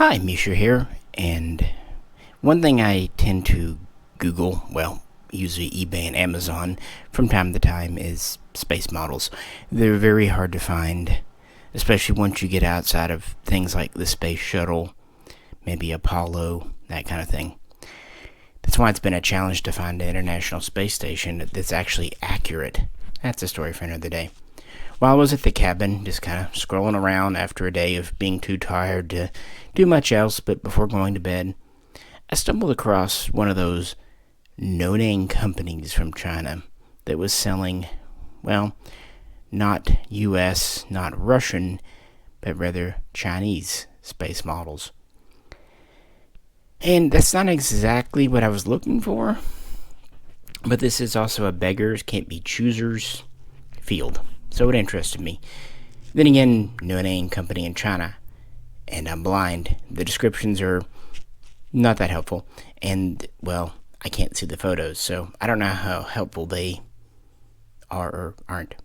Hi, Misha here, and one thing I tend to Google, well, usually eBay and Amazon, from time to time is space models. They're very hard to find, especially once you get outside of things like the space shuttle, maybe Apollo, that kind of thing. That's why it's been a challenge to find an International Space Station that's actually accurate. That's a story for another day. While I was at the cabin, just kind of scrolling around after a day of being too tired to do much else, but before going to bed, I stumbled across one of those no-name companies from China that was selling, well, not US, not Russian, but rather Chinese space models. And that's not exactly what I was looking for, but this is also a beggars can't be choosers field. So it interested me. Then again, no name company in China, and I'm blind. The descriptions are not that helpful, and well, I can't see the photos, so I don't know how helpful they are or aren't.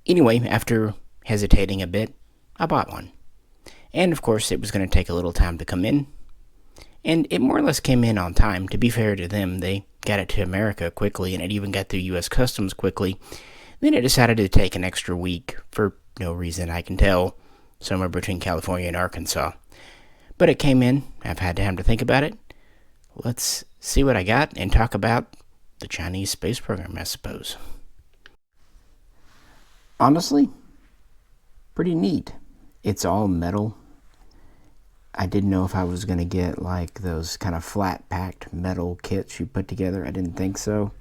Anyway, after hesitating a bit, I bought one. And of course, it was going to take a little time to come in, and it more or less came in on time. To be fair to them, they got it to America quickly, and it even got through US Customs quickly. Then it decided to take an extra week for no reason I can tell, somewhere between California and Arkansas. But it came in. I've had time to think about it. Let's see what I got and talk about the Chinese space program, I suppose. Honestly, pretty neat. It's all metal. I didn't know if I was going to get like those kind of flat packed metal kits you put together. I didn't think so.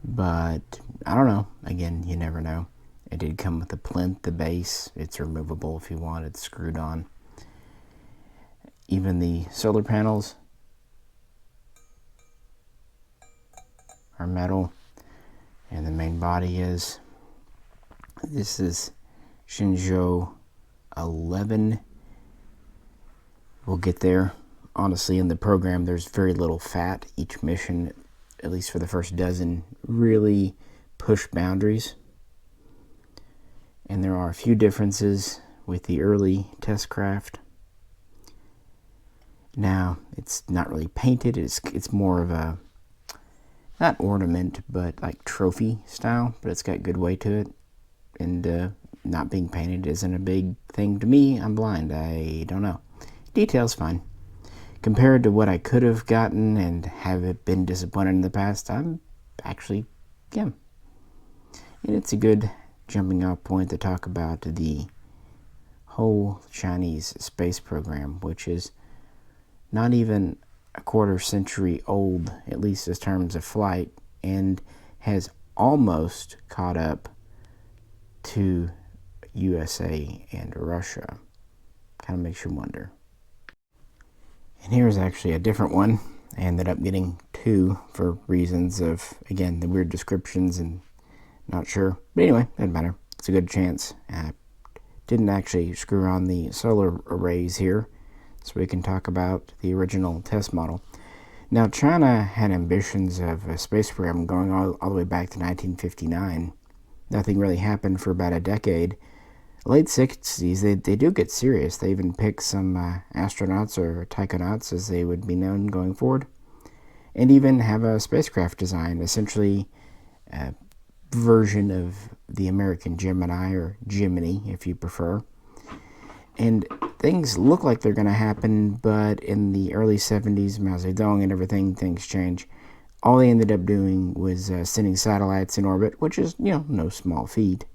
But I don't know. Again, you never know. It did come with a plinth, the base. It's removable if you want. It's screwed on. Even the solar panels are metal. And the main body is. This is Shenzhou 11. We'll get there. Honestly, in the program, there's very little fat. Each mission, at least for the first dozen, really push boundaries. And there are a few differences with the early test craft. Now, it's not really painted. It's more of a, not ornament, but like trophy style. But it's got good weight to it. And not being painted isn't a big thing to me. I'm blind. I don't know. Detail's fine. Compared to what I could have gotten and have been disappointed in the past, I'm actually, yeah. And it's a good jumping off point to talk about the whole Chinese space program, which is not even a quarter century old, at least in terms of flight, and has almost caught up to USA and Russia. Kind of makes you wonder. And here's actually a different one. I ended up getting two for reasons of, again, the weird descriptions and not sure. But anyway, doesn't matter. It's a good chance. I didn't actually screw on the solar arrays here, so we can talk about the original test model. Now, China had ambitions of a space program going all the way back to 1959. Nothing really happened for about a decade. Late 60s, they do get serious. They even pick some astronauts, or taikonauts as they would be known going forward, and even have a spacecraft design, essentially a version of the American Gemini, or Gemini if you prefer. And things look like they're going to happen, but in the early 70s, Mao Zedong and everything, things change. All they ended up doing was sending satellites in orbit, which is, no small feat.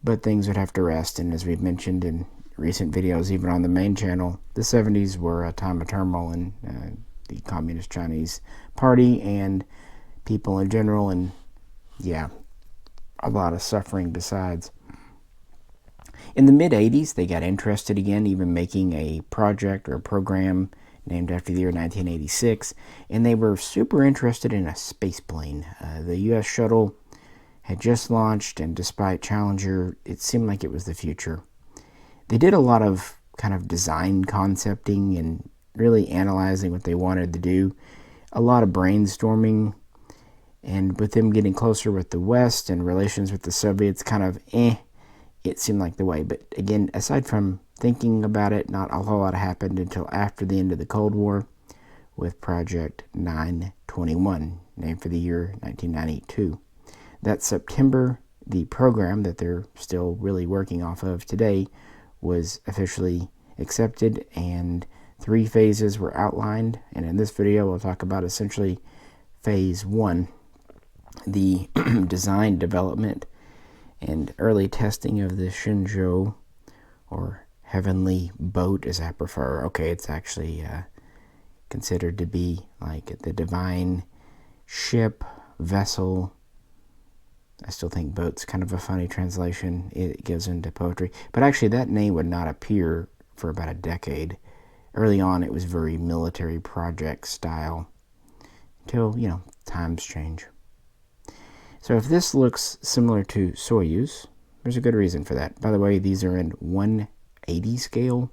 But things would have to rest, and as we've mentioned in recent videos, even on the main channel, the 70s were a time of turmoil in the Communist Chinese Party and people in general, and yeah, a lot of suffering besides. In the mid-80s, they got interested again, even making a project or a program named after the year 1986, and they were super interested in a space plane. The U.S. shuttle had just launched, and despite Challenger, it seemed like it was the future. They did a lot of kind of design concepting and really analyzing what they wanted to do, a lot of brainstorming, and with them getting closer with the West and relations with the Soviets kind of it seemed like the way. But again, aside from thinking about it, not a whole lot happened until after the end of the Cold War with Project 921, named for the year 1992. That September, the program that they're still really working off of today was officially accepted, and 3 phases were outlined. And in this video, we'll talk about essentially phase 1, the design, development, and early testing of the Shenzhou, or Heavenly Boat as I prefer. Okay, it's actually considered to be like the divine ship, vessel. I still think boat's kind of a funny translation. It goes into poetry. But actually that name would not appear for about a decade. Early on it was very military project style until, times change. So if this looks similar to Soyuz, there's a good reason for that. By the way, these are in 180 scale,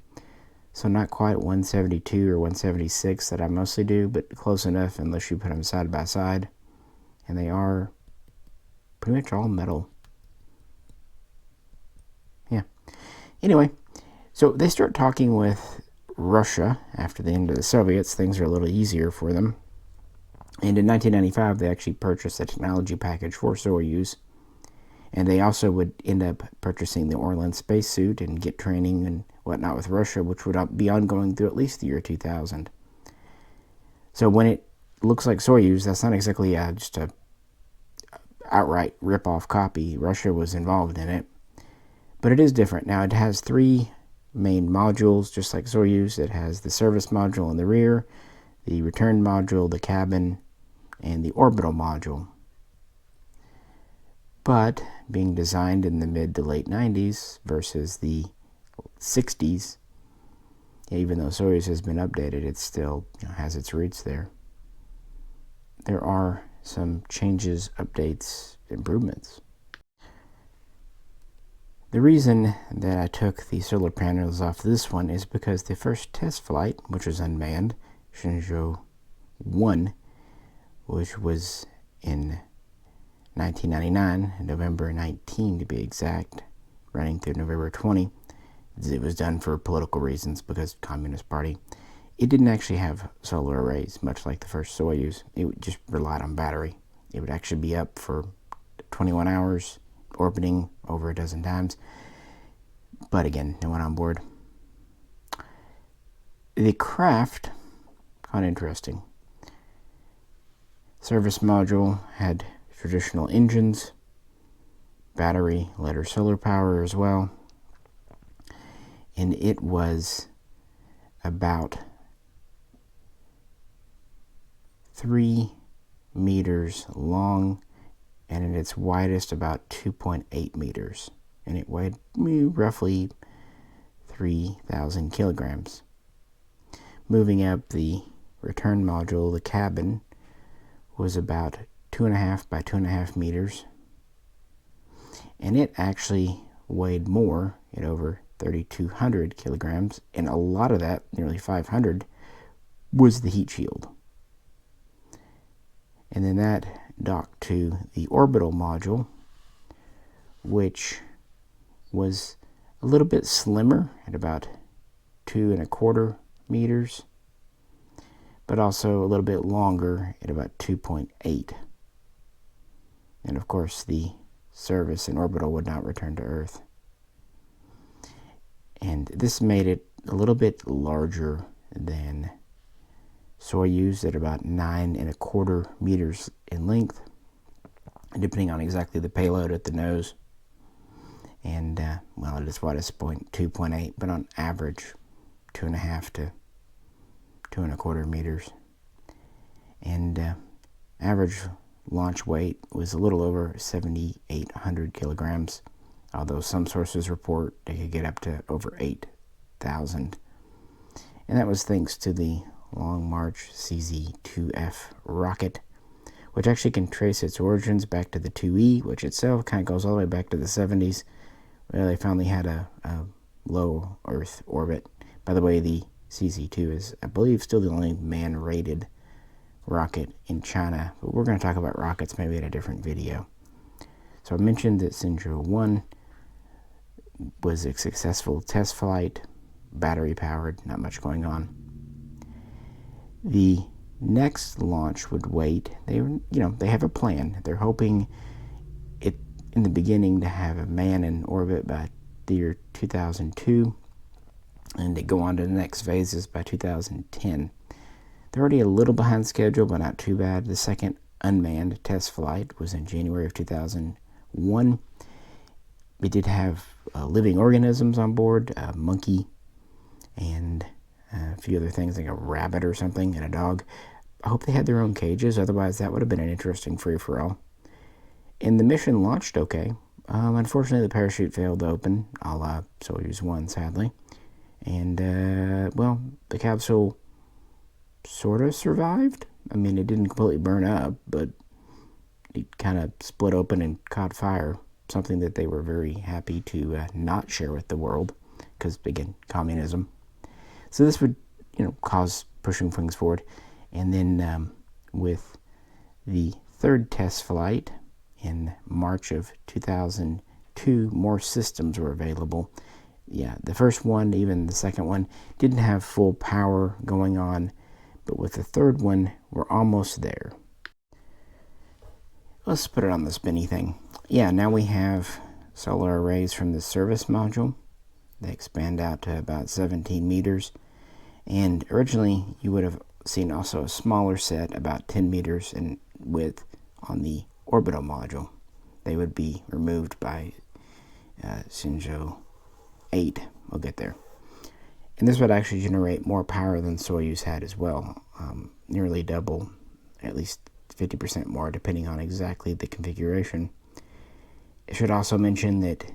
so not quite 172 or 176 that I mostly do, but close enough unless you put them side by side. And they are pretty much all metal. Yeah. Anyway, so they start talking with Russia after the end of the Soviets. Things are a little easier for them. And in 1995, they actually purchased a technology package for Soyuz. And they also would end up purchasing the Orlan spacesuit and get training and whatnot with Russia, which would be ongoing through at least the year 2000. So when it looks like Soyuz, that's not exactly just a outright rip-off copy. Russia was involved in it. But it is different. Now, it has 3 main modules, just like Soyuz. It has the service module in the rear, the return module, the cabin, and the orbital module. But being designed in the mid to late 90s versus the 60s, even though Soyuz has been updated, it still has its roots there. There are some changes, updates, improvements. The reason that I took the solar panels off this one is because the first test flight, which was unmanned, Shenzhou 1, which was in 1999, November 19 to be exact, running through November 20. It was done for political reasons because Communist Party. It didn't actually have solar arrays, much like the first Soyuz. It just relied on battery. It would actually be up for 21 hours, orbiting over a dozen times. But again, no one on board. The craft, quite interesting. Service module had traditional engines, battery, later solar power as well. And it was about 3 meters long, and at its widest about 2.8 meters. And it weighed roughly 3,000 kilograms. Moving up the return module, the cabin was about 2.5 by 2.5 meters. And it actually weighed more at over 3,200 kilograms, and a lot of that, nearly 500, was the heat shield. And then that docked to the orbital module, which was a little bit slimmer at about 2.25 meters, but also a little bit longer at about 2.8. And of course, the service and orbital would not return to Earth. And this made it a little bit larger than Soyuz at about 9.25 meters in length, depending on exactly the payload at the nose. And, at its widest point, 2.8, but on average, 2.5 to 2.25 meters. And average launch weight was a little over 7,800 kilograms, although some sources report they could get up to over 8,000. And that was thanks to the Long March CZ-2F rocket, which actually can trace its origins back to the 2E, which itself kind of goes all the way back to the 70s, where they finally had a low Earth orbit. By the way, the CZ-2 is, I believe, still the only man-rated rocket in China, but we're going to talk about rockets maybe in a different video. So I mentioned that Shenzhou 1 was a successful test flight, battery powered, not much going on. The next launch would wait. They have a plan. They're hoping it in the beginning to have a man in orbit by the year 2002 and to go on to the next phases by 2010. They're already a little behind schedule, but not too bad. The second unmanned test flight was in January of 2001. We did have living organisms on board, a monkey and a few other things like a rabbit or something and a dog. I hope they had their own cages, otherwise that would have been an interesting free-for-all. And the mission launched okay. Unfortunately, the parachute failed to open, a la Soyuz 1, sadly. And, the capsule sort of survived. I mean, it didn't completely burn up, but it kind of split open and caught fire, something that they were very happy to not share with the world, because, again, communism. So this would, cause pushing things forward. And then with the third test flight in March of 2002, more systems were available. Yeah, the first one, even the second one, didn't have full power going on, but with the third one, we're almost there. Let's put it on the spinny thing. Yeah, now we have solar arrays from the service module. They expand out to about 17 meters. And originally, you would have seen also a smaller set, about 10 meters in width, on the orbital module. They would be removed by Shenzhou 8. We'll get there. And this would actually generate more power than Soyuz had as well. Nearly double, at least 50% more, depending on exactly the configuration. I should also mention that,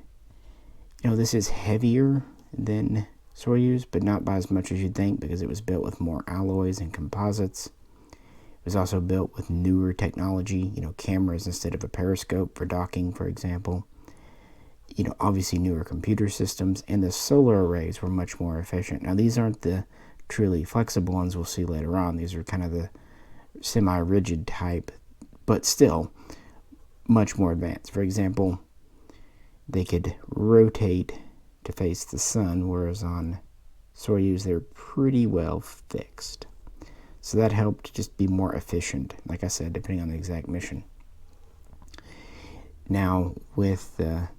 this is heavier than Soyuz, but not by as much as you'd think, because it was built with more alloys and composites. It was also built with newer technology, cameras instead of a periscope for docking, for example. Obviously newer computer systems, and the solar arrays were much more efficient. Now, these aren't the truly flexible ones we'll see later on. These are kind of the semi-rigid type, but still much more advanced. For example, they could rotate to face the sun, whereas on Soyuz they're pretty well fixed. So that helped just be more efficient, like I said, depending on the exact mission. Now, with the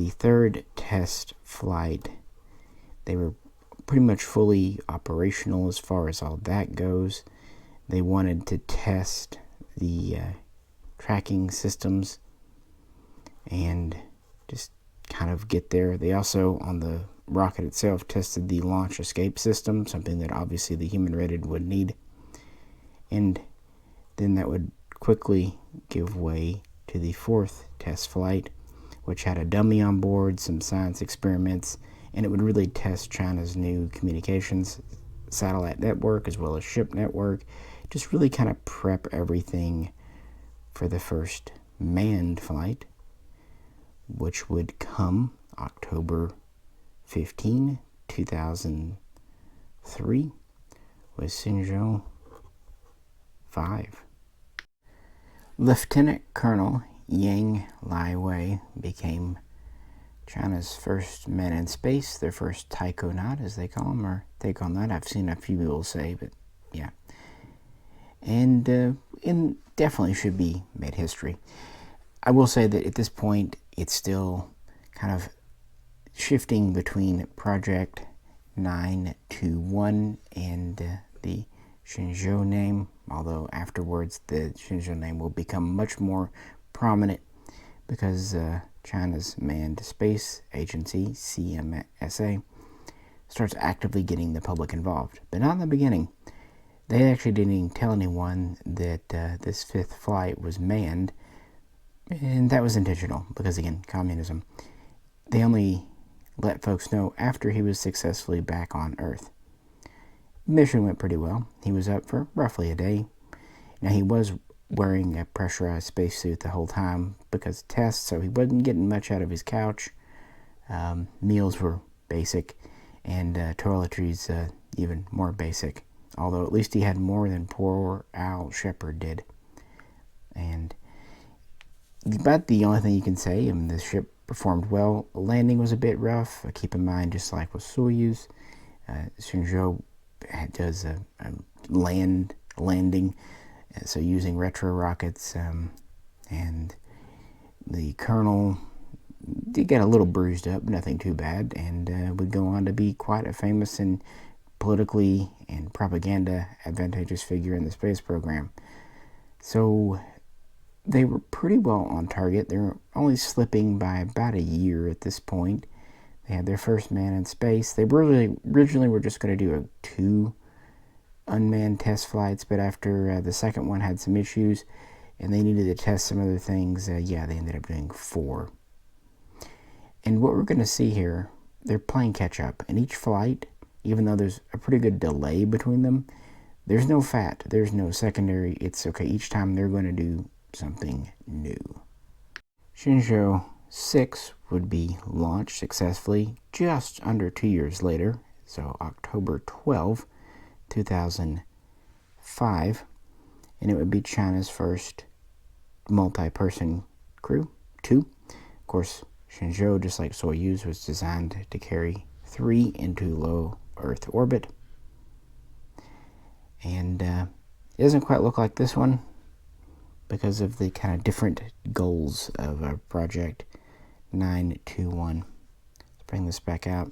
third test flight, they were pretty much fully operational as far as all that goes. They wanted to test the tracking systems and just kind of get there. They also, on the rocket itself, tested the launch escape system, something that obviously the human-rated would need. And then that would quickly give way to the fourth test flight, which had a dummy on board, some science experiments, and it would really test China's new communications satellite network as well as ship network, just really kind of prep everything for the first manned flight, which would come October 15, 2003, with Shenzhou 5. Lieutenant Colonel Yang Liwei became China's first man in space, their first taikonaut, as they call him, or taikonaut. I've seen a few people say, but yeah. And definitely should be made history. I will say that at this point, it's still kind of shifting between Project 921 and the Shenzhou name, although afterwards the Shenzhou name will become much more prominent because China's Manned Space Agency, CMSA, starts actively getting the public involved. But not in the beginning. They actually didn't even tell anyone that this fifth flight was manned, and that was intentional because, again, communism. They only let folks know after he was successfully back on Earth. The mission went pretty well. He was up for roughly a day. Now, he was wearing a pressurized spacesuit the whole time because of tests, so he wasn't getting much out of his couch. Meals were basic, and toiletries even more basic, although at least he had more than poor Al Shepard did. And about the only thing you can say, the ship performed well. Landing was a bit rough. Keep in mind, just like with Soyuz, Shenzhou does a landing, so using retro rockets, and the colonel did get a little bruised up, nothing too bad, and would go on to be quite a famous and politically and propaganda advantageous figure in the space program. So they were pretty well on target. They're only slipping by about a year at this point. They had their first man in space. They originally were just going to do 2 unmanned test flights, but after the second one had some issues and they needed to test some other things, they ended up doing 4. And what we're going to see here, they're playing catch up. And each flight, even though there's a pretty good delay between them, there's no fat, there's no secondary. It's okay, each time they're going to do something new. Shenzhou 6 would be launched successfully just under 2 years later, so October 12, 2005, and it would be China's first multi-person crew, 2. Of course, Shenzhou, just like Soyuz, was designed to carry 3 into low Earth orbit. And it doesn't quite look like this one because of the kind of different goals of our Project 921. Let's bring this back out.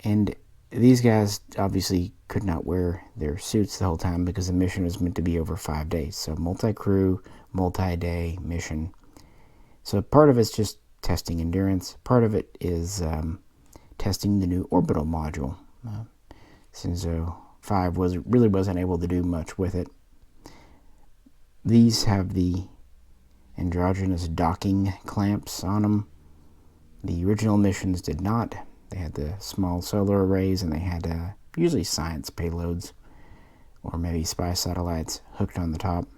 And these guys obviously could not wear their suits the whole time because the mission was meant to be over 5 days. So multi-crew, multi-day mission. So part of it's just testing endurance. Part of it is testing the new orbital module. Shenzhou 5 really wasn't able to do much with it. These have the androgynous docking clamps on them. The original missions did not. They had the small solar arrays, and they had usually science payloads or maybe spy satellites hooked on the top.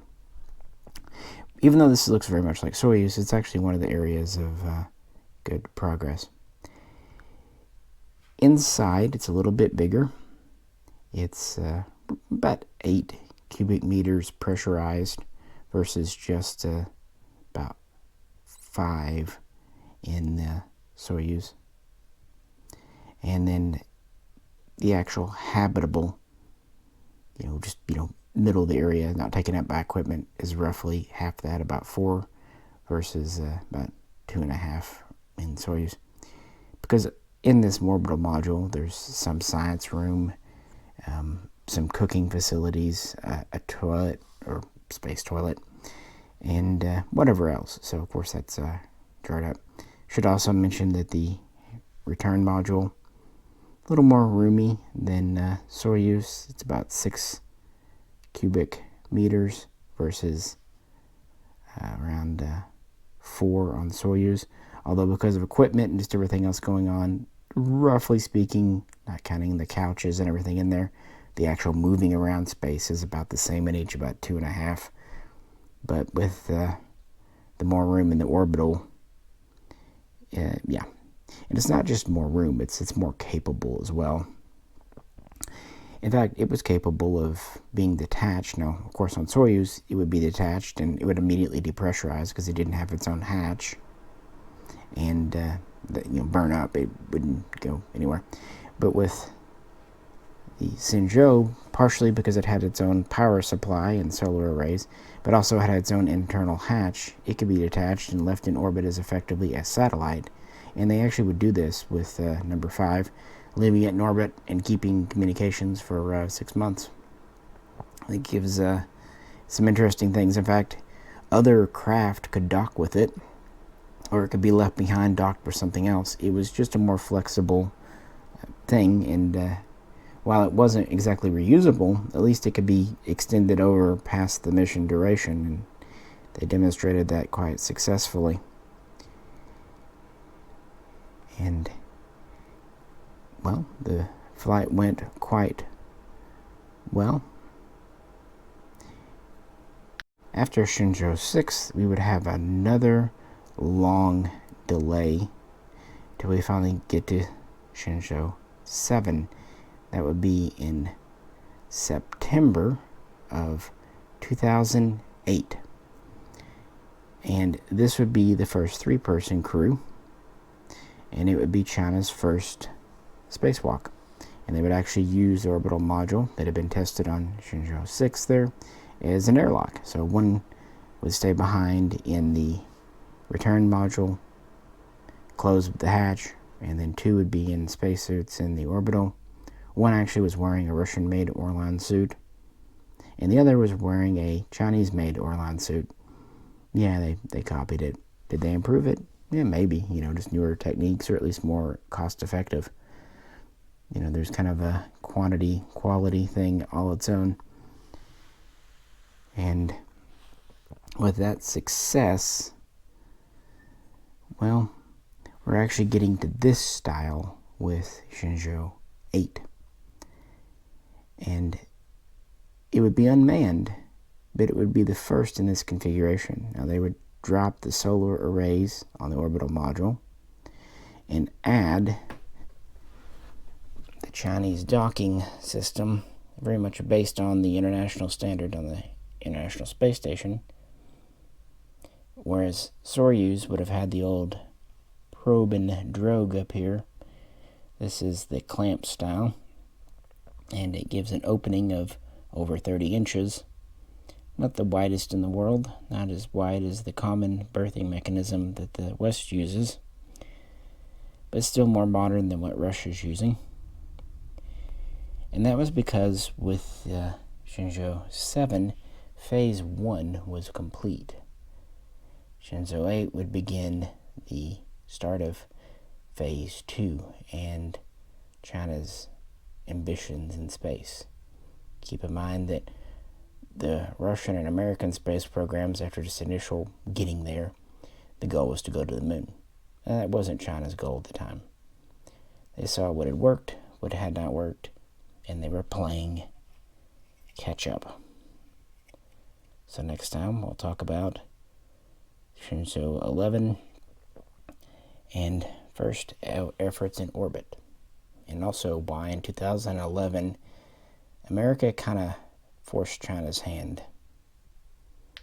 Even though this looks very much like Soyuz, it's actually one of the areas of good progress. Inside, it's a little bit bigger. It's about 8 cubic meters pressurized versus just about 5 in the Soyuz. And then the actual habitable, middle of the area, not taken up by equipment, is roughly half that, about 4, versus about 2.5 in Soyuz. Because in this orbital module, there's some science room, some cooking facilities, a toilet or space toilet, and whatever else. So of course that's jarred up. Should also mention that the return module, a little more roomy than Soyuz. It's about 6 cubic meters versus around 4 on Soyuz. Although because of equipment and just everything else going on, roughly speaking, not counting the couches and everything in there, the actual moving around space is about the same in each, about 2.5. But with the more room in the orbital, and it's not just more room, it's more capable as well. In fact, it was capable of being detached. Now, of course, on Soyuz, it would be detached and it would immediately depressurize because it didn't have its own hatch and burn up. It wouldn't go anywhere. But with the Shenzhou, partially because it had its own power supply and solar arrays, but also had its own internal hatch, it could be detached and left in orbit as effectively as satellite. And they actually would do this with number 5, leaving it in orbit and keeping communications for 6 months. It gives some interesting things. In fact, other craft could dock with it, or it could be left behind docked for something else. It was just a more flexible thing, and while it wasn't exactly reusable, at least it could be extended over past the mission duration, and they demonstrated that quite successfully. And, well, the flight went quite well. After Shenzhou 6, we would have another long delay till we finally get to Shenzhou 7. That would be in September of 2008. And this would be the first 3-person crew. and it would be China's first spacewalk. And they would actually use the orbital module that had been tested on Shenzhou 6 there as an airlock. So one would stay behind in the return module, close the hatch, and then two would be in spacesuits in the orbital. One actually was wearing a Russian-made Orlan suit, and the other was wearing a Chinese-made Orlan suit. Yeah, they copied it. Did they improve it? Yeah, maybe. Just newer techniques, or at least more cost-effective. There's kind of a quality thing all its own. And with that success, well, we're actually getting to this style with Shenzhou 8. And it would be unmanned, but it would be the first in this configuration. Now, they would drop the solar arrays on the orbital module and add the Chinese docking system, very much based on the international standard on the International Space Station, whereas Soyuz would have had the old probe and drogue up here. This is the clamp style, and it gives an opening of over 30 inches. Not the widest in the world, not as wide as the common berthing mechanism that the West uses, but still more modern than what Russia's using. And that was because with Shenzhou 7, Phase 1 was complete. Shenzhou 8 would begin the start of Phase 2 and China's ambitions in space. Keep in mind that the Russian and American space programs, after this initial getting there, the goal was to go to the moon. And that wasn't China's goal at the time. They saw what had worked, what had not worked, and they were playing catch up. So next time we'll talk about Shenzhou 11 and first efforts in orbit. And also why in 2011 America kind of forced China's hand